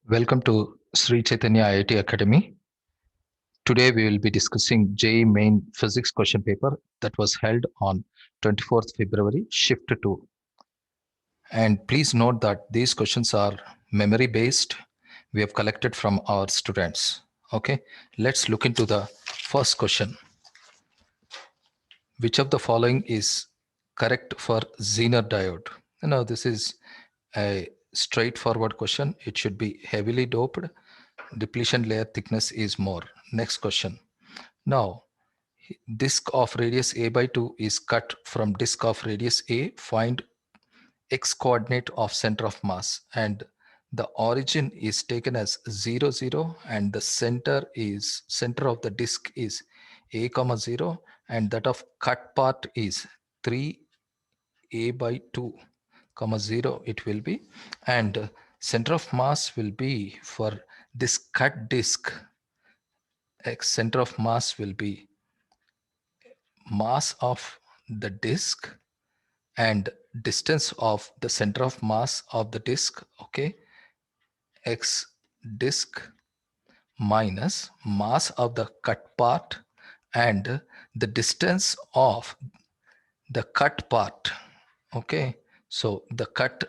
Welcome to Sri Chaitanya IIT Academy. Today we will be discussing JEE Main Physics question paper that was held on 24th February, Shift 2. And please note that these questions are memory based. We have collected from our students. Okay, let's look into the first question. Which of the following is correct for Zener diode? This is a straightforward question. It should be heavily doped. Depletion layer thickness is more. Next question. Now, disk of radius a by 2 is cut from disk of radius a. Find x coordinate of center of mass, and the origin is taken as 0 0, and the center of the disk is a comma 0, and that of cut part is 3a by 2 comma 0 it will be, and center of mass will be for this cut disk. Center of mass will be mass of the disk and distance of the center of mass of the disk. Okay, x disk minus mass of the cut part and the distance of the cut part. Okay, so the cut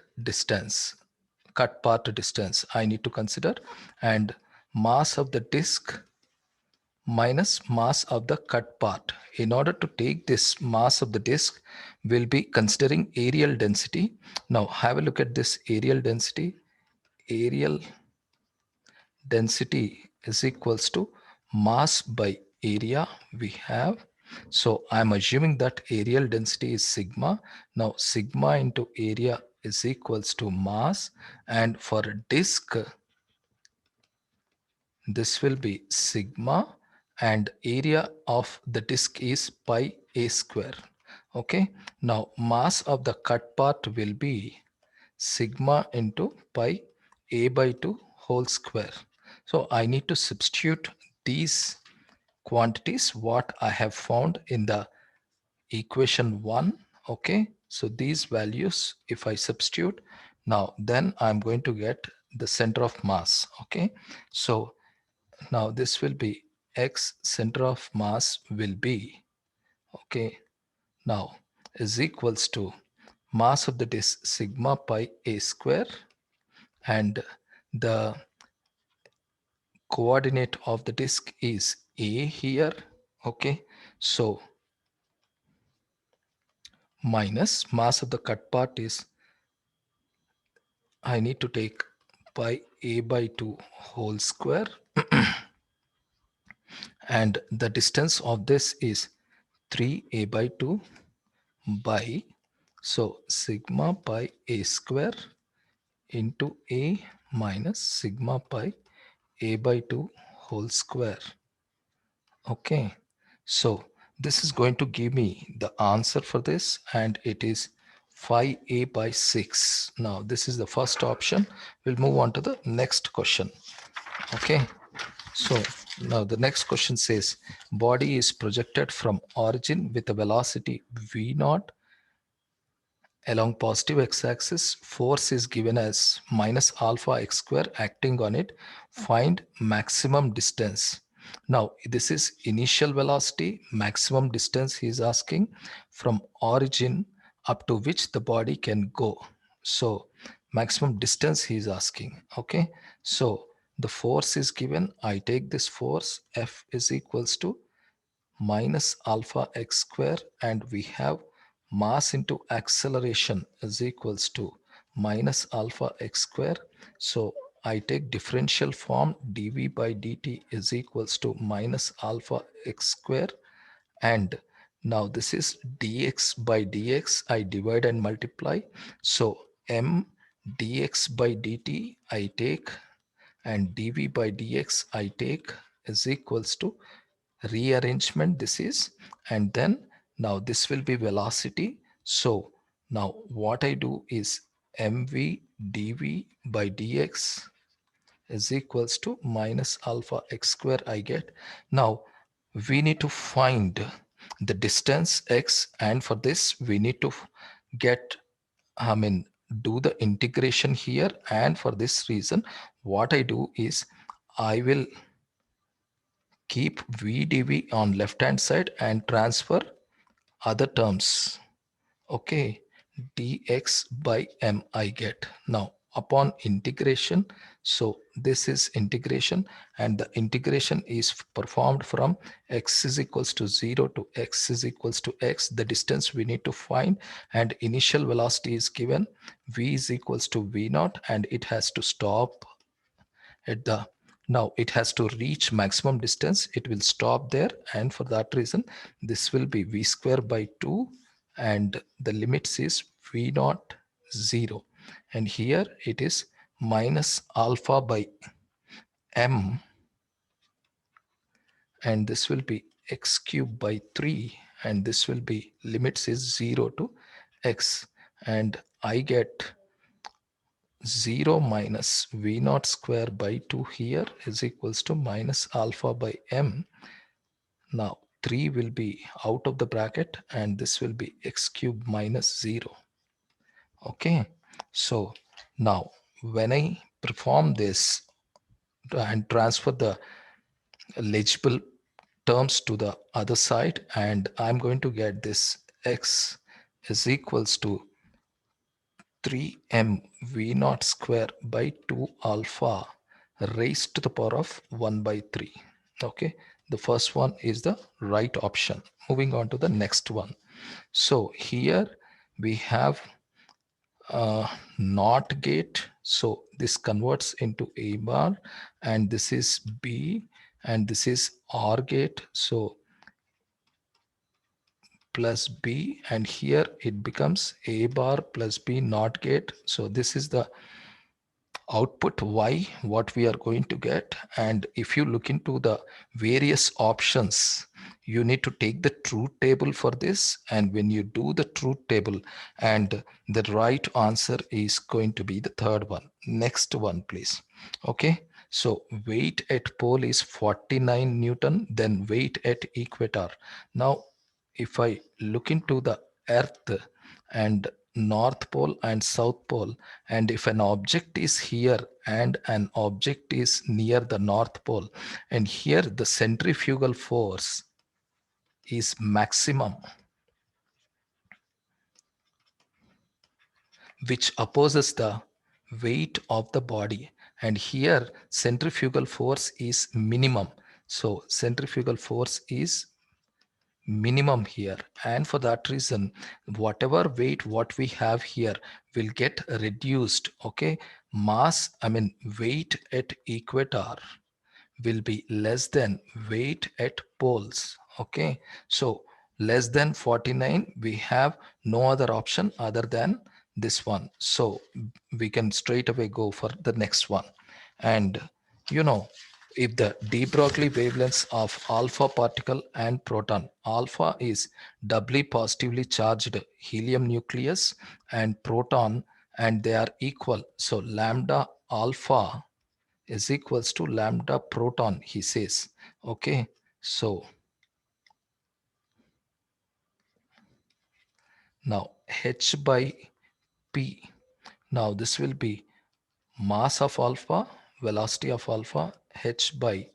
part distance I need to consider, and mass of the disk minus mass of the cut part. In order to take this mass of the disk, we'll be considering areal density. Now have a look at this areal density. Areal density is equals to mass by area we have. So I'm assuming that areal density is sigma. Now sigma into area is equals to mass, and for a disk, this will be sigma, and area of the disk is pi a square. Okay, now mass of the cut part will be sigma into pi a by 2 whole square. So I need to substitute these quantities what I have found in the equation 1. Okay, so these values if I substitute, now then I'm going to get the center of mass. Okay, so now this will be x center of mass will be, okay, now is equals to mass of the disk sigma pi a square, and the coordinate of the disk is a here. Okay, so minus mass of the cut part is, I need to take pi a by 2 whole square and the distance of this is 3a by 2 by, so sigma pi a square into a minus sigma pi a by 2 whole square. Okay, so this is going to give me the answer for this, and it is 5a by 6. Now this is the first option. We'll move on to the next question. Okay, so now the next question says body is projected from origin with a velocity v naught along positive x-axis. Force is given as minus alpha x square acting on it. Find maximum distance. Now this is initial velocity. Maximum distance he is asking from origin up to which the body can go. So maximum distance he is asking. Okay, so the force is given. I take this force, F is equals to minus alpha x square, and we have mass into acceleration is equals to minus alpha x square. So I take differential form, dv by dt is equals to minus alpha x square, and now this is dx by dx. I divide and multiply. So m dx by dt I take, and dv by dx I take is equals to rearrangement this is, and then now this will be velocity. So now what I do is mv dv by dx is equals to minus alpha x square I get. Now we need to find the distance x, and for this we need to get, I mean, do the integration here, and for this reason what I do is I will keep VdV on left hand side and transfer other terms. Okay, dx by m I get. Now upon integration, so this is integration, and the integration is performed from x is equals to 0 to x is equals to x, the distance we need to find, and initial velocity is given, v is equals to v naught, and it has to stop at the, now it has to reach maximum distance, it will stop there, and for that reason this will be v square by 2, and the limits is v naught 0, and here it is minus alpha by m, and this will be x cube by 3, and this will be limits is 0 to x, and I get 0 minus v naught square by 2 here is equals to minus alpha by m. Now 3 will be out of the bracket, and this will be x cube minus 0. Okay, so now when I perform this and transfer the legible terms to the other side, and I'm going to get this x is equals to 3m v naught square by 2 alpha raised to the power of 1 by 3. Okay, the first one is the right option. Moving on to the next one. So here we have a NOT gate. So this converts into A bar, and this is B, and this is OR gate. So plus B, and here it becomes A bar plus B NOT gate. So this is the output y what we are going to get. And if you look into the various options, you need to take the truth table for this, and when you do the truth table, and the right answer is going to be the third one. Next one please. Okay, so weight at pole is 49 Newton, then weight at equator. Now if I look into the earth and north pole and south pole, and if an object is here and an object is near the north pole, and here the centrifugal force is maximum, which opposes the weight of the body, and here centrifugal force is minimum, so centrifugal force is minimum here, and for that reason whatever weight what we have here will get reduced. Okay, mass, I mean weight at equator will be less than weight at poles. Okay, so less than 49, we have no other option other than this one, so we can straight away go for the next one. And you know, if the de Broglie wavelengths of alpha particle and proton, alpha is doubly positively charged helium nucleus and proton, and they are equal, so lambda alpha is equals to lambda proton, he says. Okay, so now h by p, now this will be mass of alpha, velocity of alpha, h by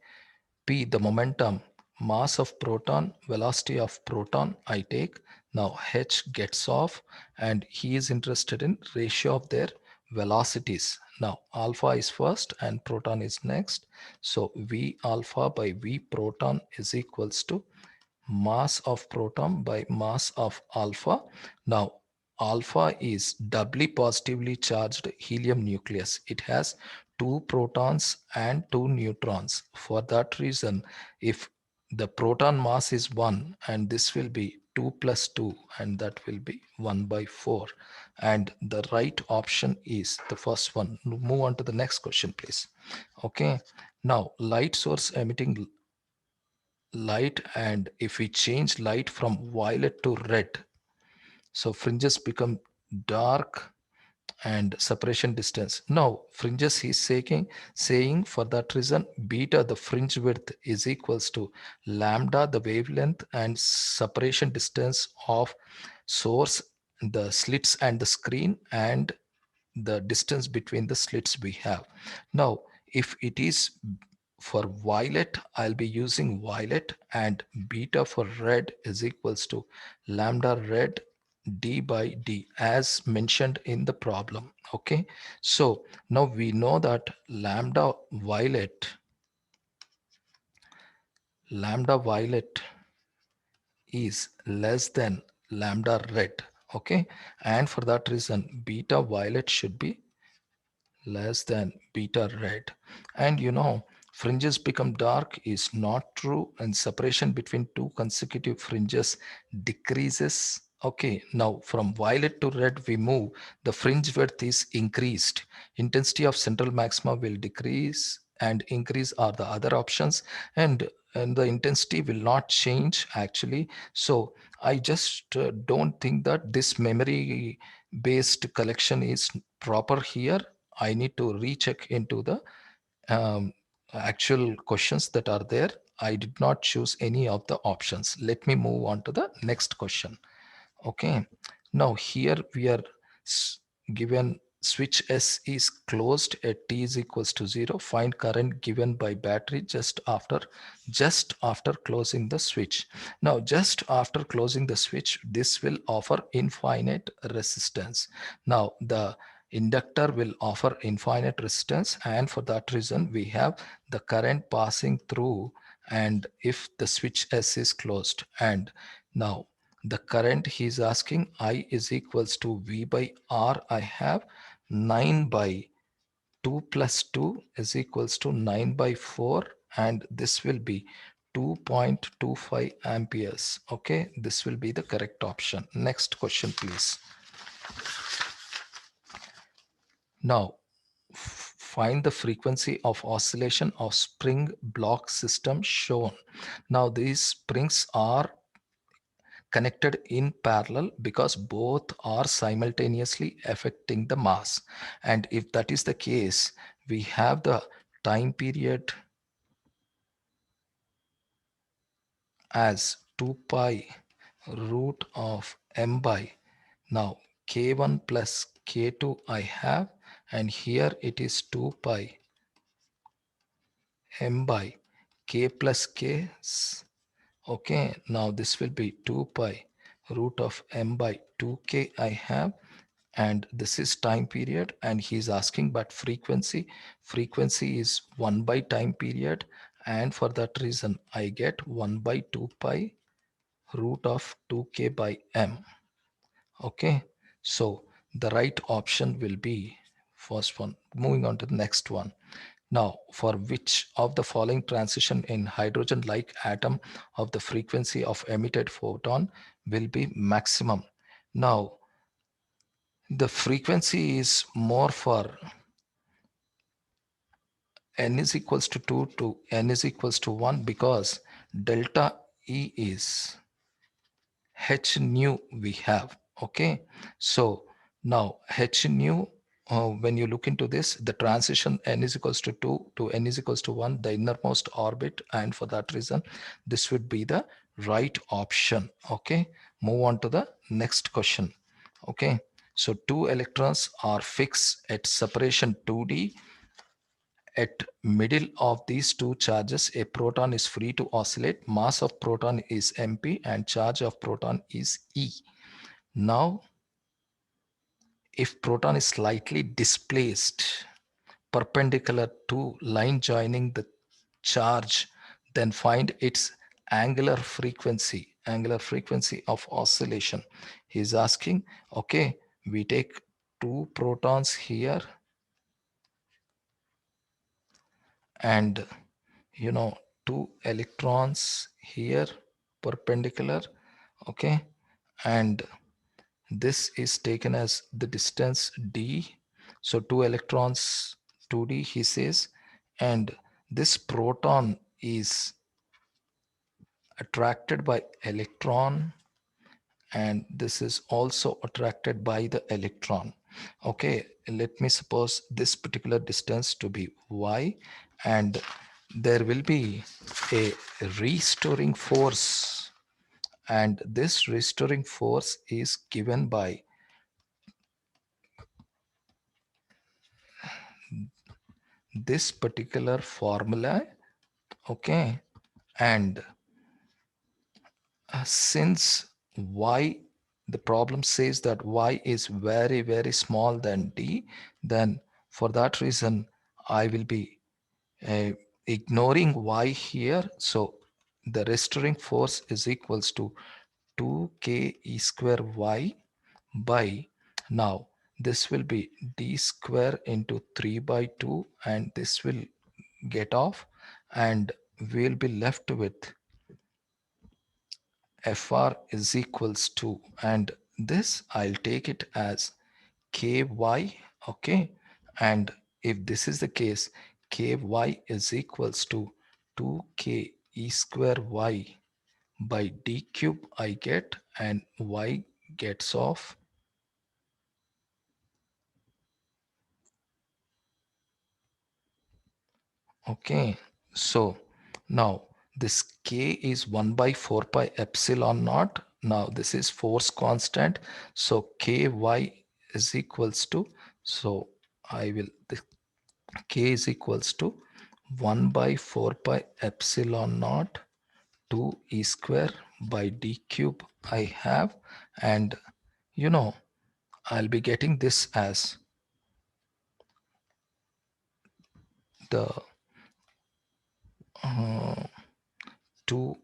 p, the momentum, mass of proton, velocity of proton I take. Now h gets off, and he is interested in ratio of their velocities. Now alpha is first and proton is next, so v alpha by v proton is equals to mass of proton by mass of alpha. Now alpha is doubly positively charged helium nucleus, it has 2 protons and 2 neutrons. For that reason, if the proton mass is 1, and this will be 2 plus 2, and that will be 1 by 4, and the right option is the first one. Move on to the next question please. Okay, now light source emitting light, and if we change light from violet to red, so fringes become dark, and separation distance. Now fringes he's saying for that reason beta, the fringe width, is equals to lambda, the wavelength, and separation distance of source, the slits and the screen, and the distance between the slits we have. Now, if it is for violet, I'll be using violet, and beta for red is equals to lambda red d by d as mentioned in the problem. Okay, so now we know that lambda violet is less than lambda red. Okay, and for that reason beta violet should be less than beta red. And fringes become dark is not true, and separation between two consecutive fringes decreases. Okay, now from violet to red we move, the fringe width is increased, intensity of central maxima will decrease and increase are the other options, and the intensity will not change actually. So I just don't think that this memory based collection is proper here. I need to recheck into the um, actual questions that are there. I did not choose any of the options. Let me move on to the next question. Okay. Now here we are given switch S is closed at t is equals to 0. Find current given by battery just after closing the switch. Now just after closing the switch, this will offer infinite resistance. Now the inductor will offer infinite resistance, and for that reason we have the current passing through, and if the switch S is closed, and now the current he is asking I is equals to V by R. I have 9 by 2 plus 2 is equals to 9 by 4, and this will be 2.25 amperes. Okay, this will be the correct option. Next question please. Now find the frequency of oscillation of spring block system shown. Now these springs are connected in parallel because both are simultaneously affecting the mass. And if that is the case, we have the time period as 2 pi root of m by, now k1 plus k2 I have, and here it is 2 pi m by k plus k. Okay, now this will be 2 pi root of m by 2k I have, and this is time period, and he's asking but frequency is 1 by time period, and for that reason I get 1 by 2 pi root of 2k by m. Okay, so the right option will be first one. Moving on to the next one. Now, for which of the following transition in hydrogen-like atom of the frequency of emitted photon will be maximum? Now, the frequency is more for n is equals to 2 to n is equals to 1 because delta E is h nu we have. Okay, so now h nu, when you look into this, the transition n is equals to 2 to n is equals to 1, the innermost orbit, and for that reason this would be the right option. Okay, move on to the next question. Okay, so two electrons are fixed at separation 2d. At middle of these two charges, a proton is free to oscillate. Mass of proton is mp and charge of proton is E. Now, if proton is slightly displaced perpendicular to line joining the charge, then find its angular frequency of oscillation. He is asking, okay, we take two protons here, and two electrons here perpendicular. Okay, and this is taken as the distance d, so two electrons 2d he says, and this proton is attracted by electron, and this is also attracted by the electron. Okay, let me suppose this particular distance to be y, and there will be a restoring force, and this restoring force is given by this particular formula. Okay, and since y, the problem says that y is very very small than d, then for that reason I will be uh, ignoring y here. So the restoring force is equals to 2k e square y by, now this will be d square into 3 by 2, and this will get off, and we'll be left with fr is equals to, and this I'll take it as ky. Okay, and if this is the case, ky is equals to 2k e square y by d cube I get, and y gets off. Okay, so now this k is 1 by 4 pi epsilon naught. Now this is force constant. So ky is equals to, so I will, the k is equals to 1 by 4 pi epsilon naught 2 e square by d cube I have. And you know, I'll be getting this as the uh, 2,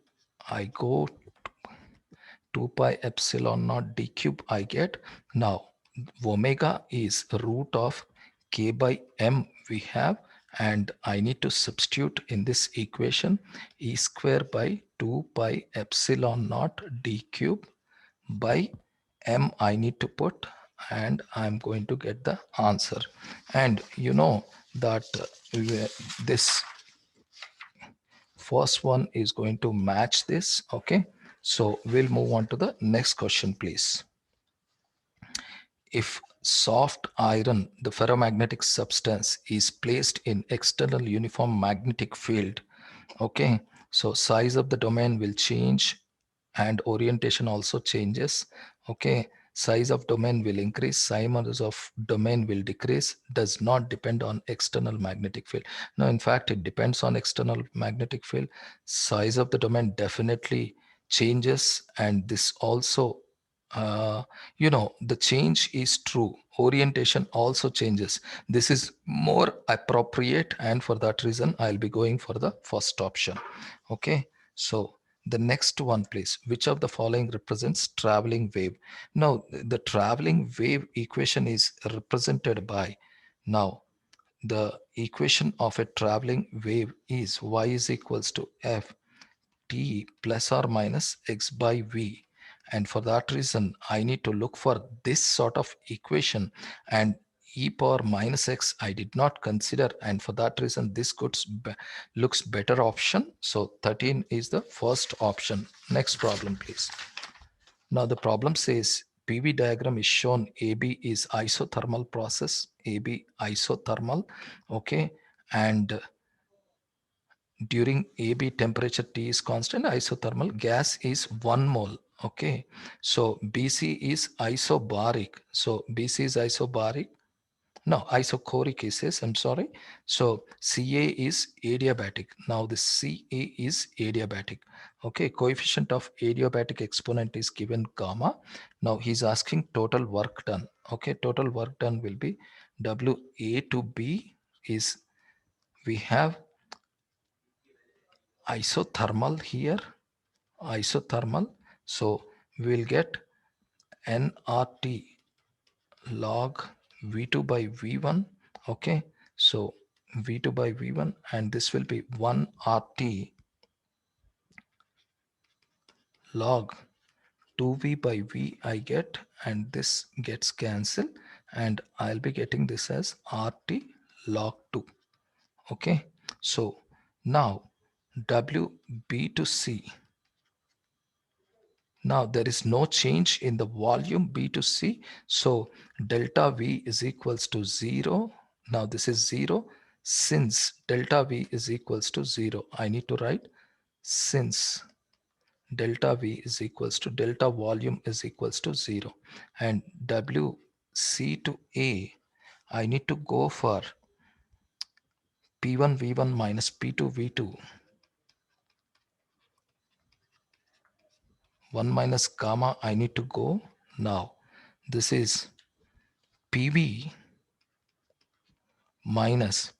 I go 2 pi epsilon naught d cube I get. Now omega is root of k by m we have, and I need to substitute in this equation e square by 2 pi epsilon naught d cube by m I need to put, and I'm going to get the answer. And you know that this first one is going to match this. Okay, so we'll move on to the next question, please. If soft iron, the ferromagnetic substance, is placed in external uniform magnetic field, okay, so size of the domain will change and orientation also changes. Okay, size of domain will increase, size of domain will decrease, does not depend on external magnetic field. No, in fact it depends on external magnetic field. Size of the domain definitely changes, and this also the change is true, orientation also changes. This is more appropriate, and for that reason I'll be going for the first option. Okay, so the next one, please. Which of the following represents traveling wave? Now the traveling wave equation is represented by, now the equation of a traveling wave is y is equals to f t plus or minus x by v. And for that reason I need to look for this sort of equation, and e power minus x I did not consider, and for that reason this looks better option. So 13 is the first option. Next problem, please. Now the problem says PV diagram is shown. AB is isothermal process, AB isothermal. Okay, and during AB temperature T is constant, isothermal gas is 1 mole. Okay, so BC is isobaric. So BC is isobaric. No, isochoric is this, I'm sorry. So Ca is adiabatic. Now this Ca is adiabatic. Okay, coefficient of adiabatic exponent is given gamma. Now he's asking total work done. Okay, total work done will be WA to B is, we have isothermal here, isothermal. So we'll get nRT log V2 by V1. Okay, so V2 by V1, and this will be 1 RT log 2V by V I get, and this gets cancelled, and I'll be getting this as RT log 2. Okay, so now WB to C. Now there is no change in the volume B to C. So delta V is equals to 0. Now this is 0. Since delta V is equals to 0, I need to write since delta V is equals to delta volume is equals to 0. And WC to A, I need to go for P1 V1 minus P2 V2, 1 minus gamma I need to go. Now this is PV minus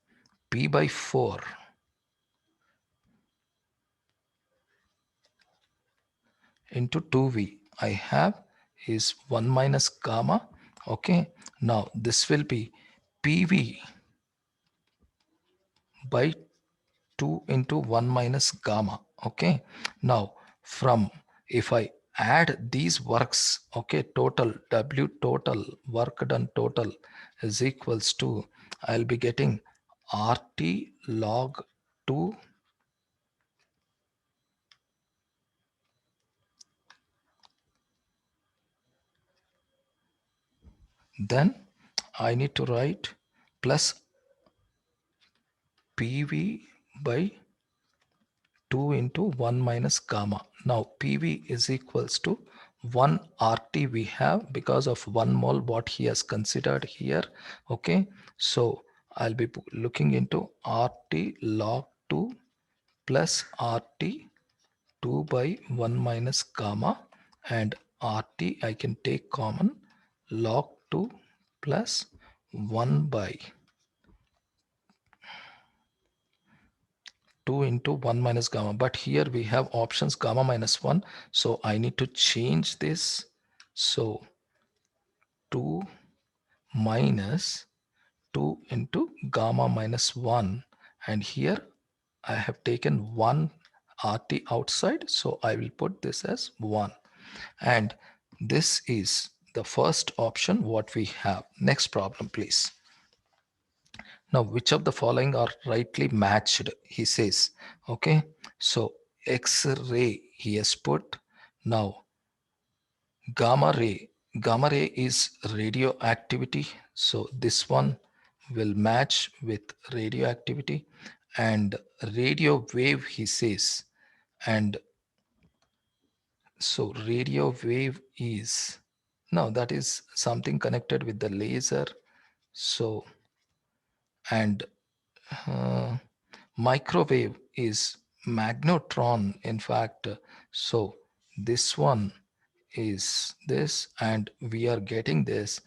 P by 4 into 2V. I have is 1 minus gamma. Okay. Now this will be PV by 2 into 1 minus gamma. Okay. Now from, if I add these works, okay, total W total work done total is equals to, I'll be getting RT log 2, then I need to write plus PV by 2 into 1 minus gamma. Now PV is equals to 1 RT we have because of 1 mole what he has considered here. Okay. So I'll be looking into RT log 2 plus RT 2 by 1 minus gamma, and RT I can take common, log 2 plus 1 by 2 into 1 minus gamma. But here we have options gamma minus 1. So I need to change this. So 2 minus 2 into gamma minus 1. And here I have taken 1 RT outside. So I will put this as 1. And this is the first option what we have. Next problem, please. Now, which of the following are rightly matched? He says, okay. So X-ray he has put. Now gamma ray is radioactivity. So this one will match with radioactivity, and radio wave he says. And so radio wave is, no, that is something connected with the laser. So, and uh, microwave is magnetron, in fact. So this one is this, and we are getting this.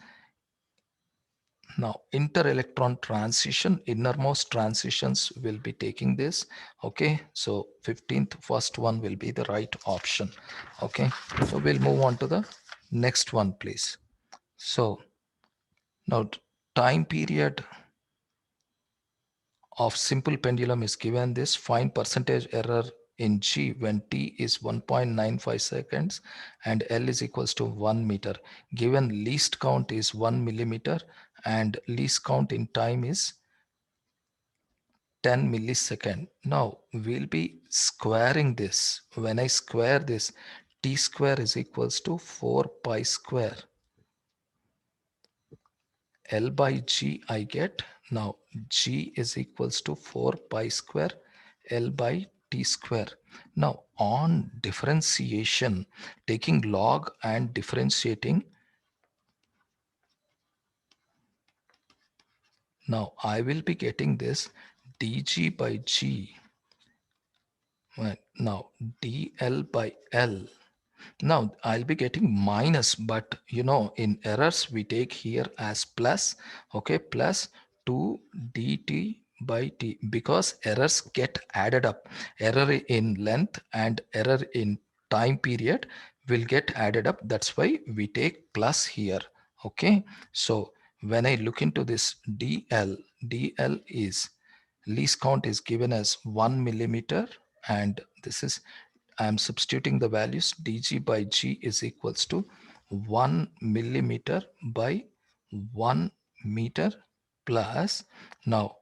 Now inter-electron transition, innermost transitions will be taking this. Okay, so 15th first one will be the right option. Okay, so we'll move on to the next one, please. So now time period of simple pendulum is given this, find percentage error in G when T is 1.95 seconds and L is equals to 1 meter. Given least count is 1 millimeter and least count in time is 10 millisecond. Now we'll be squaring this. When I square this, T square is equals to 4 pi square L by G I get. Now G is equals to 4 pi square L by T square. Now on differentiation, taking log and differentiating, now I will be getting this dg by G. Right. Now dl by L. Now I'll be getting minus, but you know, in errors we take here as plus. Okay, plus 2 dt by t, because errors get added up. Error in length and error in time period will get added up. That's why we take plus here. Okay, so when I look into this dl is least count is given as 1 millimeter, and this is, I am substituting the values. dg by G is equals to 1 millimeter by 1 meter plus, now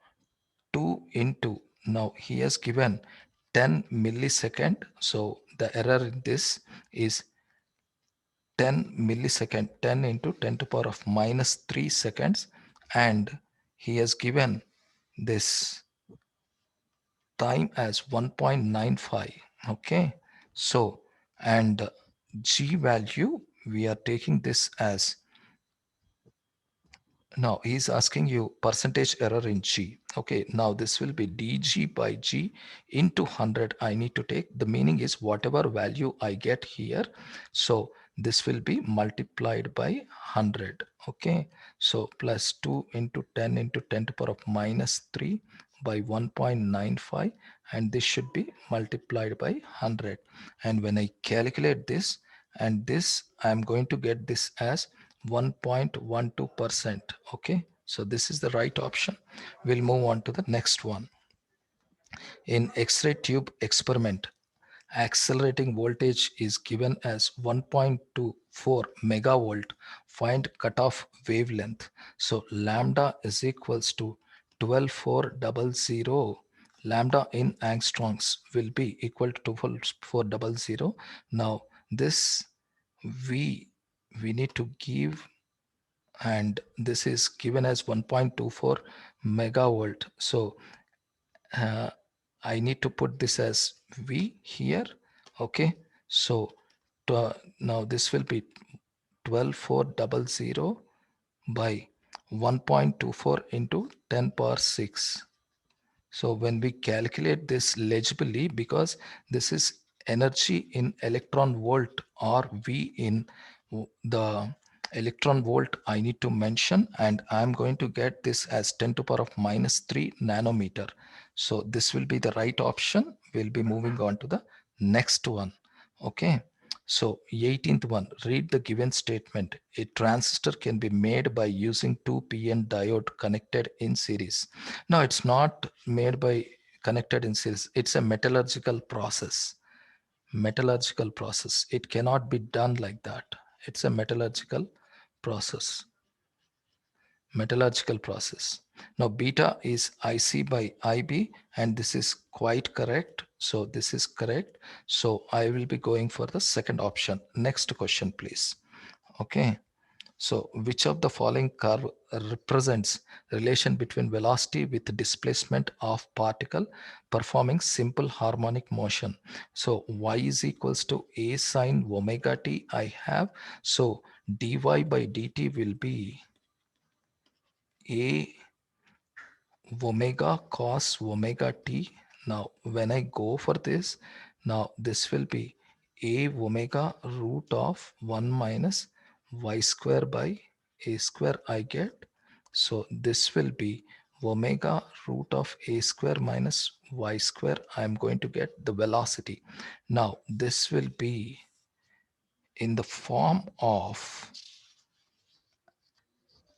2 into, now he has given 10 millisecond. So the error in this is 10 millisecond, 10 into 10 to power of minus 3 seconds. And he has given this time as 1.95. Okay, so, and G value we are taking this as Now he's asking you percentage error in G. Okay, now this will be dg by G into 100. I need to take, the meaning is whatever value I get here, so this will be multiplied by 100. Okay, so plus 2 into 10 into 10 to the power of minus 3 by 1.95, and this should be multiplied by 100. And when I calculate this and this, I'm going to get this as 1.12%. Okay, so this is the right option. We'll move on to the next one. In X-ray tube experiment, accelerating voltage is given as 1.24 megavolt. Find cutoff wavelength. So lambda is equals to 12400. Lambda in angstroms will be equal to 12400. Now this we we need to give, and this is given as 1.24 megavolt. So uh, I need to put this as V here. Okay, so now this will be 12400 by 1.24 into 10 power 6. So when we calculate this legibly, because this is energy in electron volt or V in the electron volt, I need to mention, and I'm going to get this as 10 to the power of minus 3 nanometer. So this will be the right option. We'll be moving on to the next one. Okay. So 18th one, read the given statement. A transistor can be made by using two PN diode connected in series. No, it's not made by connected in series. It's a metallurgical process. Metallurgical process. It cannot be done like that. It's a metallurgical process. Metallurgical process. Now beta is IC by IB, and this is quite correct. So this is correct. So I will be going for the second option. Next question, please. Okay. So which of the following curve represents relation between velocity with displacement of particle performing simple harmonic motion? So y is equals to a sine omega t I have. So dy by dt will be a omega cos omega t. Now when I go for this, now this will be a omega root of 1 minus y square by a square I get. So this will be omega root of a square minus y square. I'm going to get the velocity. Now this will be in the form of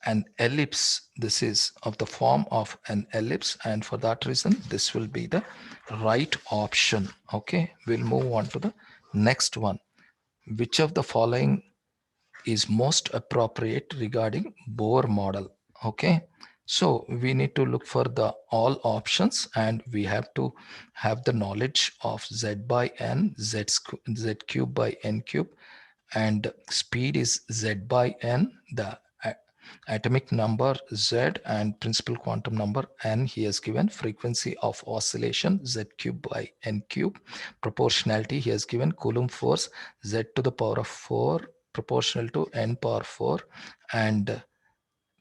an ellipse. This is of the form of an ellipse, and for that reason this will be the right option. Okay, we'll move on to the next one. Which of the following is most appropriate regarding Bohr model? Okay, so we need to look for the all options, and we have to have the knowledge of z by n, z cube by n cube, and speed is z by n, the atomic number z, and principal quantum number n. He has given frequency of oscillation z cube by n cube. Proportionality, he has given Coulomb force z to the power of 4 proportional to n power 4, and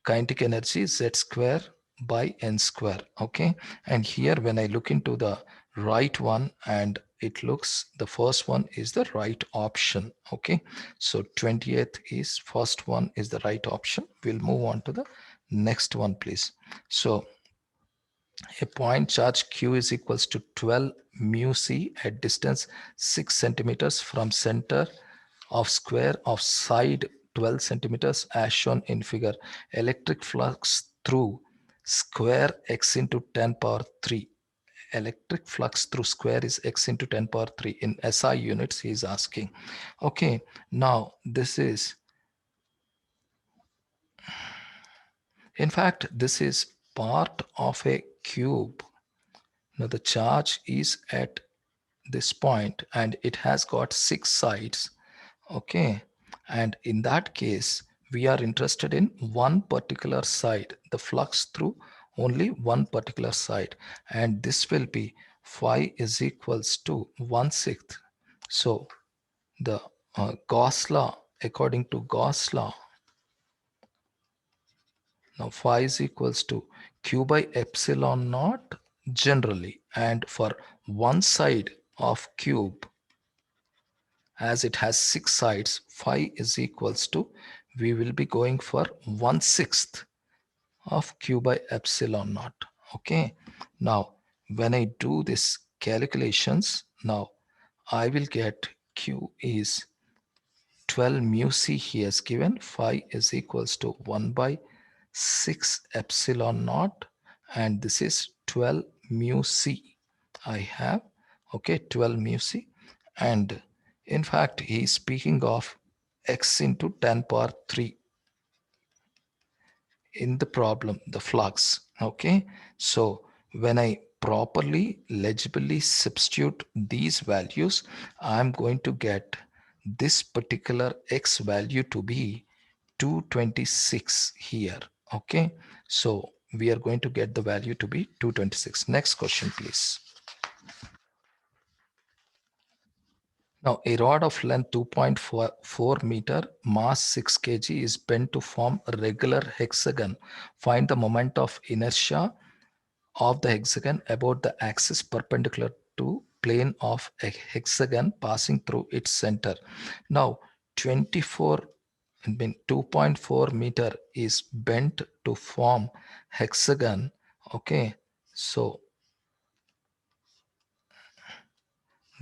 kinetic energy z square by n square. Okay, and here when I look into the right one, and it looks the first one is the right option. Okay, so 20th is first one is the right option. We'll move on to the next one, please. So a point charge q is equals to 12 mu c at distance 6 centimeters from center of square of side 12 centimeters as shown in figure. Electric flux through square x into 10 power 3. Electric flux through square is x into 10 power 3 in SI units, he is asking. Okay, now this is, in fact, this is part of a cube. Now the charge is at this point and it has got 6 sides. Okay, and in that case we are interested in one particular side, the flux through only one particular side, and this will be phi is equals to 1/6. So the Gauss law, according to Gauss law, Now phi is equals to q by epsilon naught generally, and for one side of cube, as it has 6 sides, phi is equals to, we will be going for 1/6 of q by epsilon naught. Okay. Now, when I do this calculations, now I will get q is 12 mu c he has given. Phi is equals to 1 by 6 epsilon naught, and this is 12 mu c I have. Okay, 12 mu c, and in fact he is speaking of x into 10 power 3 in the problem, the flux. Okay, so when I properly legibly substitute these values, I'm going to get this particular x value to be 226 here. Okay, so we are going to get the value to be 226. Next question, please. Now, a rod of length 2.44 meter, mass 6 kg is bent to form a regular hexagon. Find the moment of inertia of the hexagon about the axis perpendicular to plane of a hexagon passing through its center. Now, 2.4 meter is bent to form hexagon. Okay, so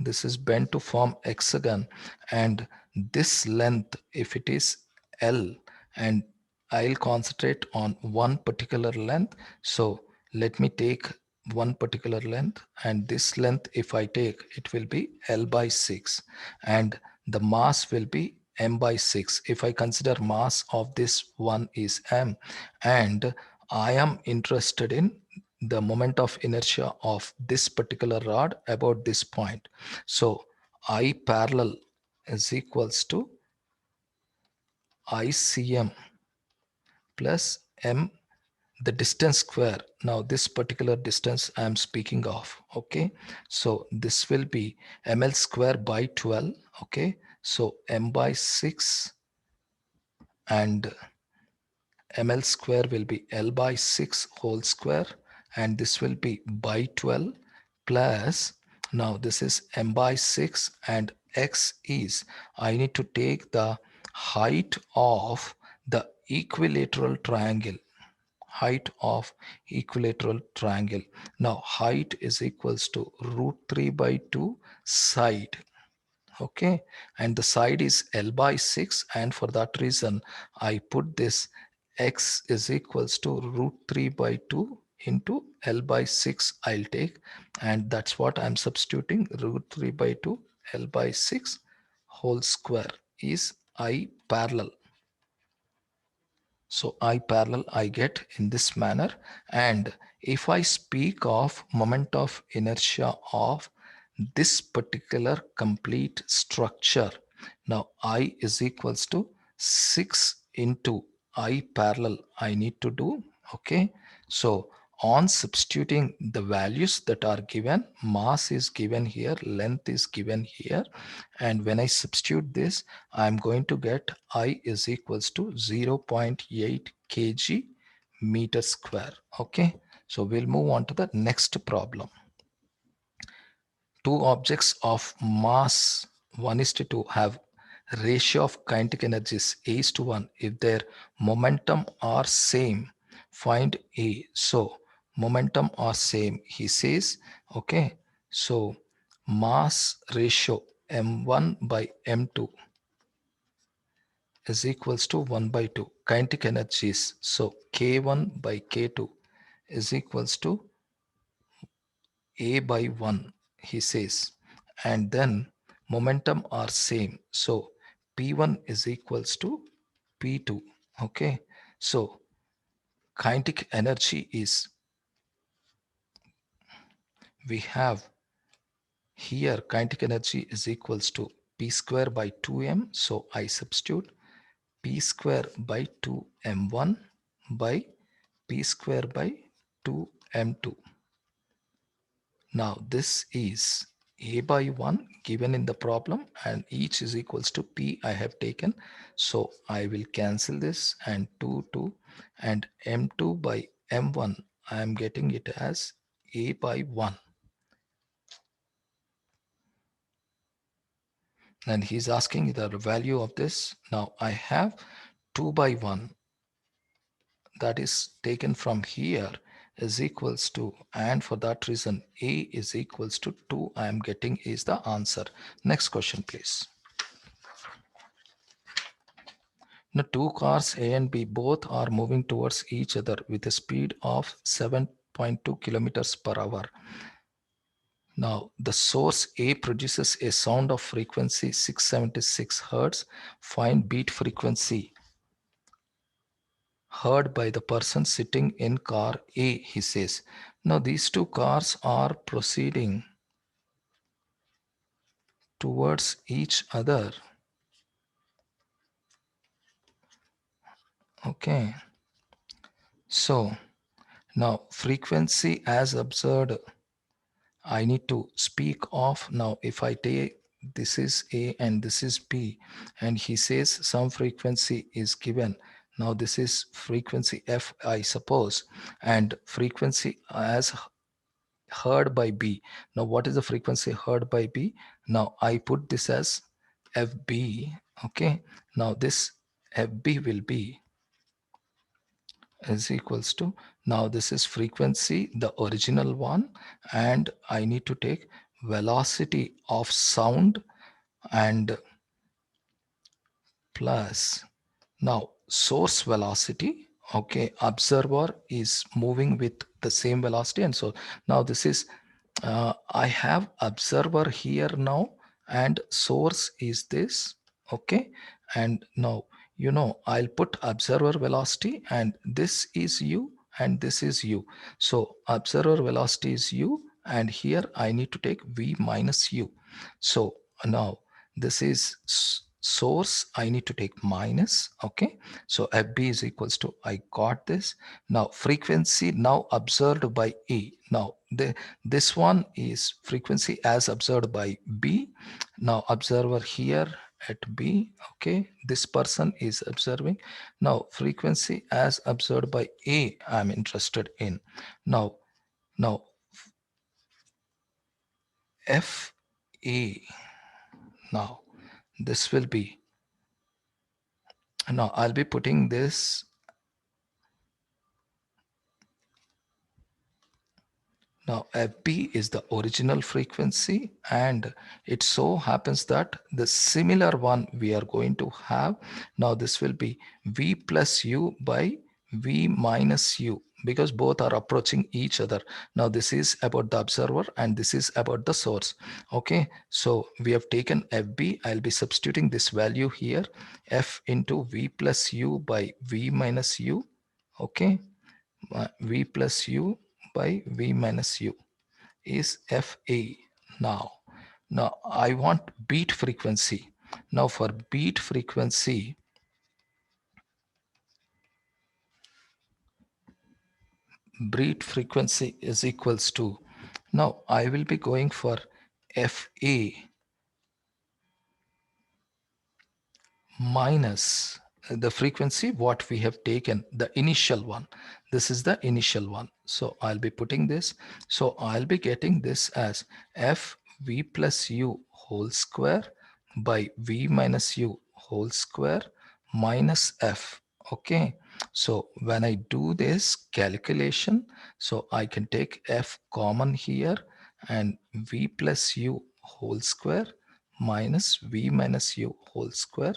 this is bent to form hexagon, and this length, if it is L, and I'll concentrate on one particular length. So let me take one particular length, and this length, if I take, it will be L by 6, and the mass will be m by 6. If I consider mass of this one is m, and I am interested in the moment of inertia of this particular rod about this point. So I parallel is equals to ICM plus M, the distance square. Now this particular distance I am speaking of. Okay, so this will be ml square by 12. Okay, so m by 6 and ml square will be L by 6 whole square, and this will be by 12 plus, now this is m by 6, and x is, I need to take the height of the equilateral triangle, height of equilateral triangle. Now height is equals to root 3 by 2 side. Okay, and the side is L by 6, and for that reason I put this x is equals to root 3 by 2 into L by 6 I'll take, and that's what I'm substituting. Root 3 by 2 L by 6 whole square is I parallel. So I parallel I get in this manner. And if I speak of moment of inertia of this particular complete structure, now I is equals to 6 into I parallel I need to do. Okay, so on substituting the values that are given, mass is given here, length is given here, and when I substitute this, I'm going to get I is equals to 0.8 kg meter square. Okay, so we'll move on to the next problem. Two objects of mass 1:2 have ratio of kinetic energies A:1 if their momentum are same. Find A. So momentum are same, he says. Okay, so mass ratio m1 by m2 is equals to 1 by 2. Kinetic energies, so k1 by k2 is equals to a by 1, he says, and then momentum are same, so p1 is equals to p2. Okay, so kinetic energy is, we have here kinetic energy is equals to p square by 2m, so I substitute p square by 2m1 by p square by 2m2. Now this is A by 1 given in the problem, and each is equals to P I have taken. So I will cancel this, and 2, 2, and M2 by M1, I am getting it as A by 1. And he's asking the value of this. Now I have 2 by 1, that is taken from here, is equals to, and for that reason A is equals to 2 I am getting is the answer. Next question please. Now two cars A and B both are moving towards each other with a speed of 7.2 kilometers per hour. Now the source A produces a sound of frequency 676 hertz. Find beat frequency heard by the person sitting in car A, he says. Now these two cars are proceeding towards each other. Okay. So now frequency as observed, I need to speak of. Now if I take this is A and this is B, and he says some frequency is given. Now this is frequency F, I suppose, and frequency as heard by B. Now what is the frequency heard by B? Now I put this as FB. Okay. Now this FB will be is equals to, now this is frequency, the original one, and I need to take velocity of sound and plus now source velocity. Okay, observer is moving with the same velocity, and so now this is I have observer here now, and source is this. Okay, and now I'll put observer velocity, and this is u and this is u. So observer velocity is u, and here I need to take v minus u. So now this is source, I need to take minus. Okay, so fb is equals to, I got this. Now frequency now observed by A. Now this one is frequency as observed by B. Now observer here at B. Okay, this person is observing. Now frequency as observed by A I'm interested in. Now F A. Now this will be, now I'll be putting this. Now FB is the original frequency, and it so happens that the similar one we are going to have. Now this will be V plus U by V minus U, because both are approaching each other. Now this is about the observer and this is about the source. Okay, so we have taken FB. I'll be substituting this value here, F into V plus U by V minus U. Okay, V plus U by V minus U is FA. Now I want beat frequency. Now for beat frequency is equals to, now I will be going for FA minus the frequency what we have taken, the initial one. This is the initial one, so I'll be putting this. So I'll be getting this as f v plus u whole square by v minus u whole square minus f. Okay, so when I do this calculation, so I can take f common here, and v plus u whole square minus v minus u whole square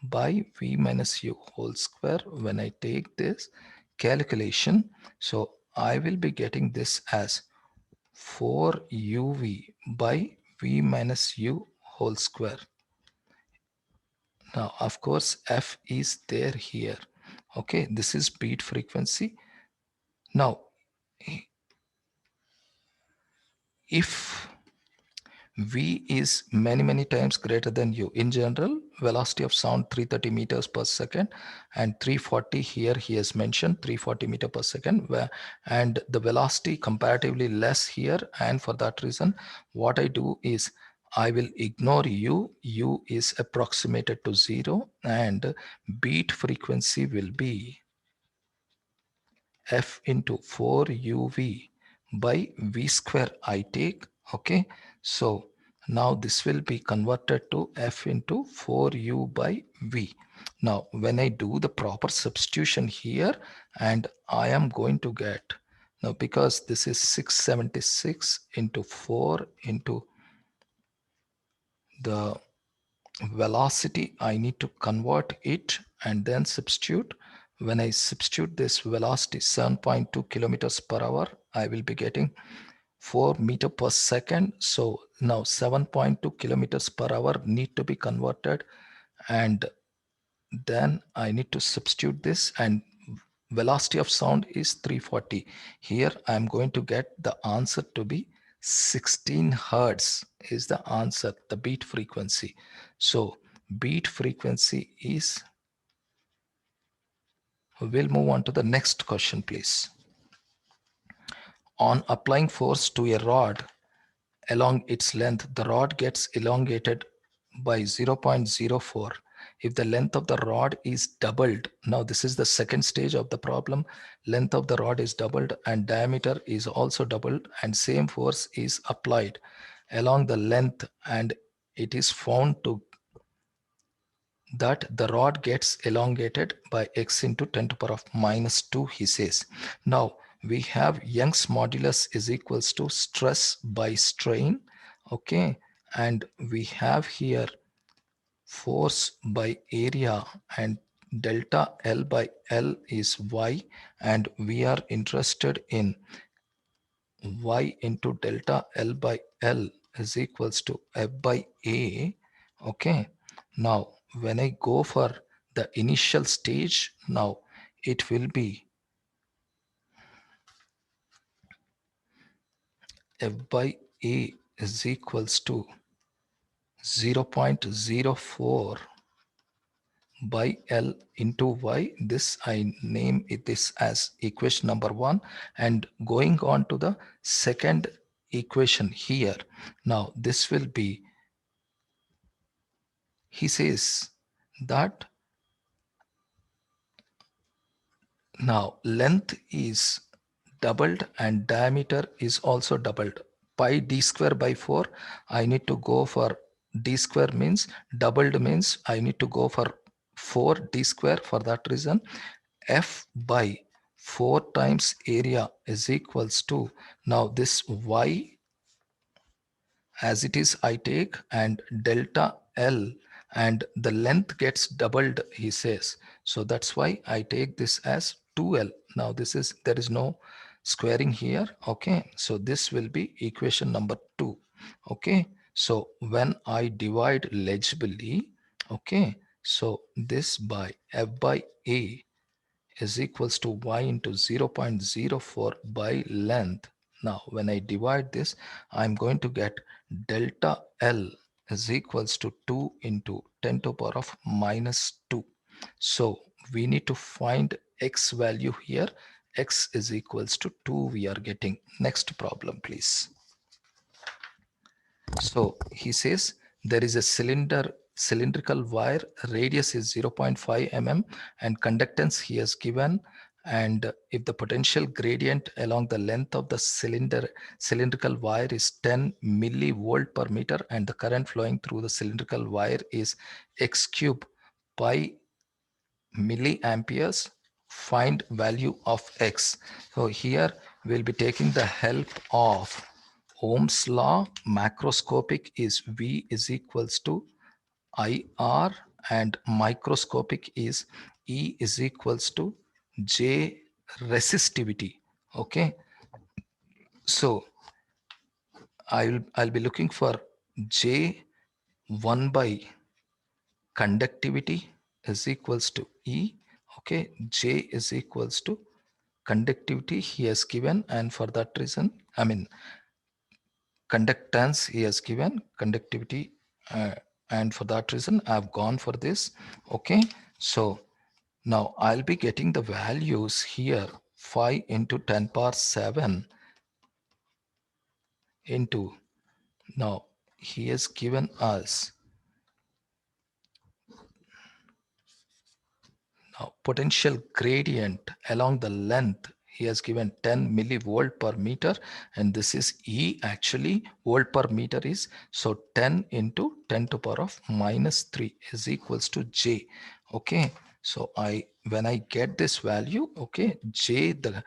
by v minus u whole square. When I take this calculation, so I will be getting this as 4uv by v minus u whole square. Now of course f is there here. Okay, this is beat frequency. Now if V is many times greater than U. In general, velocity of sound 330 meters per second and 340 here he has mentioned 340 meter per second, and the velocity comparatively less here, and for that reason what I do is I will ignore U. U is approximated to 0 and beat frequency will be F into 4uv by v square I take. Okay, so now this will be converted to F into 4u by v. Now when I do the proper substitution here, and I am going to get, now because this is 676 into 4 into the velocity, I need to convert it and then substitute. When I substitute this velocity 7.2 kilometers per hour, I will be getting 4 meter per second. So now 7.2 kilometers per hour need to be converted, and then I need to substitute this, and velocity of sound is 340. Here I'm going to get the answer to be 16 hertz is the answer, the beat frequency. So beat frequency is, we'll move on to the next question, please. On applying force to a rod along its length, the rod gets elongated by 0.04. If the length of the rod is doubled, now this is the second stage of the problem, length of the rod is doubled and diameter is also doubled, and same force is applied along the length, and it is found to that the rod gets elongated by x into 10 to the power of minus 2, he says. Now we have Young's modulus is equals to stress by strain. Okay, and we have here force by area, and delta L by L is y, and we are interested in y into delta L by L is equals to F by A. Okay, now when I go for the initial stage, now it will be F by A is equals to 0.04 by L into Y. This I name it this as equation number 1, and going on to the second equation here. Now this will be, he says that now length is doubled and diameter is also doubled. Pi d square by 4, I need to go for d square means doubled means I need to go for 4 d square. For that reason F by 4 times area is equals to, now this y as it is I take, and delta L, and the length gets doubled, he says. So that's why I take this as 2L. Now this is, there is no squaring here. Okay, so this will be equation number 2. Okay, so when I divide legibly, okay, so this by F by A is equals to y into 0.04 by length. Now when I divide this, I'm going to get delta L is equals to 2 into 10 to the power of minus 2. So we need to find x value here. X is equals to 2 we are getting. Next problem, please. So he says there is a cylindrical wire, radius is 0.5 mm and conductance he has given, and if the potential gradient along the length of the cylindrical wire is 10 millivolt per meter and the current flowing through the cylindrical wire is x cube pi milliamperes, find value of x. So here we'll be taking the help of Ohm's law. Macroscopic is V is equals to IR, and microscopic is E is equals to J resistivity. Okay, so I'll be looking for J 1 by conductivity is equals to E. Okay, J is equals to conductivity he has given, and for that reason, I mean, conductance he has given, conductivity, and for that reason I've gone for this. Okay, so now I'll be getting the values here 5 into 10 power 7 into, now he has given us now potential gradient along the length. He has given 10 millivolt per meter, and this is E actually. Volt per meter is, so 10 into 10 to power of minus 3 is equals to J. Okay, so when I get this value, okay, J, the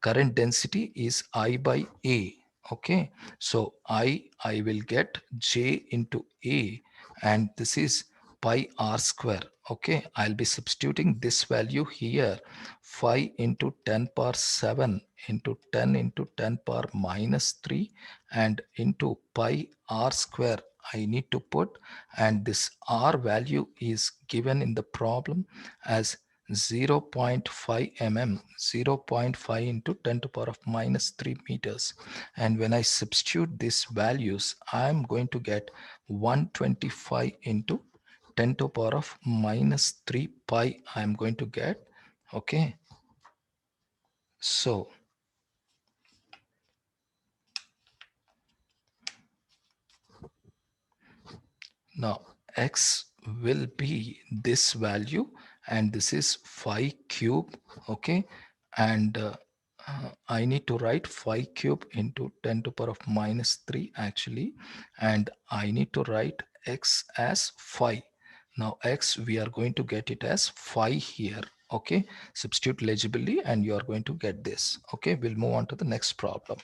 current density is I by A. Okay, so I will get J into A, and this is pi r square. Okay, I'll be substituting this value here, 5 into 10 power 7 into 10 into 10 power minus 3 and into pi r square I need to put, and this r value is given in the problem as 0.5 mm, 0.5 into 10 to power of minus 3 meters. And when I substitute these values, I'm going to get 125 into 10 to power of minus 3 pi I'm going to get. Okay, so now x will be this value, and this is 5 cube. Okay, and I need to write 5 cube into 10 to power of minus 3 actually, and I need to write x as 5. Now x, we are going to get it as 5 here. Okay, substitute legibly and you are going to get this. Okay, we'll move on to the next problem.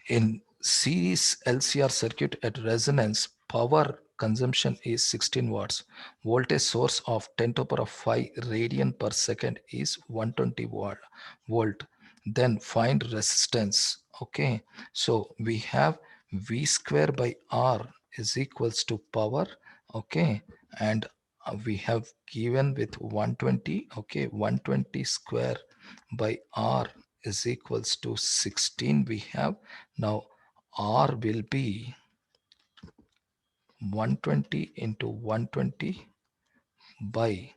In series LCR circuit at resonance, power consumption is 16 watts. Voltage source of 10 to the power of 5 radian per second is 120 volt. Then find resistance. Okay, so we have V square by R is equals to power. Okay, and we have given with 120. Okay, 120 square by R is equals to 16 we have. Now R will be 120 into 120 by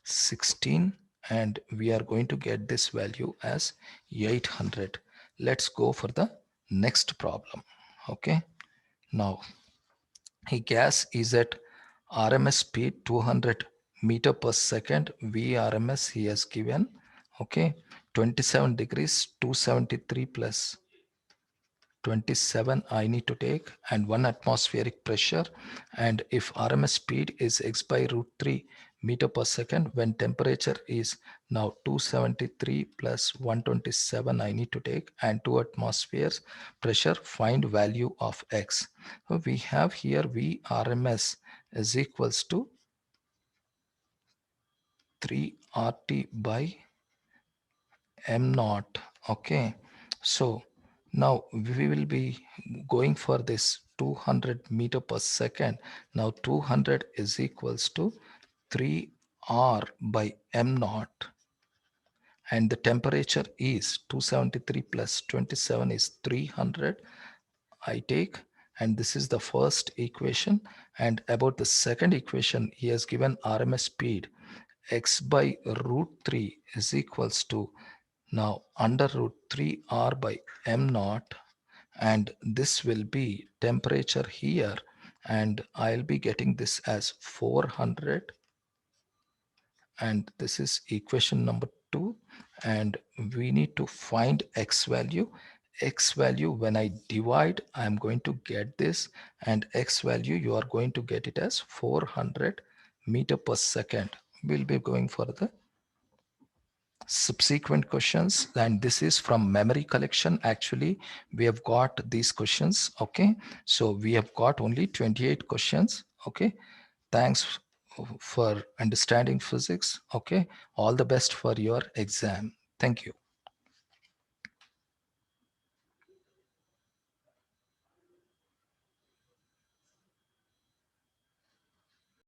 16, and we are going to get this value as 800. Let's go for the next problem. Okay, now a gas is at RMS speed 200 meter per second. VRMS he has given. Okay, 27 degrees, 273 plus 27 I need to take, and 1 atmospheric pressure. And if RMS speed is x by root 3 meter per second, when temperature is now 273 plus 127 I need to take, and 2 atmospheres pressure, find value of x. So we have here V RMS is equals to 3 RT by M naught. Okay, so now we will be going for this 200 meter per second. Now 200 is equals to 3 R by M naught, and the temperature is 273 plus 27 is 300 I take, and this is the first equation. And about the second equation, he has given RMS speed x by root 3 is equals to now under root 3 R by M naught, and this will be temperature here, and I'll be getting this as 400, and this is equation number 2. And we need to find x value. X value, when I divide, I'm going to get this, and x value you are going to get it as 400 meter per second. We'll be going for the subsequent questions, and this is from memory collection. Actually, we have got these questions. Okay, so we have got only 28 questions. Okay, thanks for understanding physics. Okay, all the best for your exam. Thank you.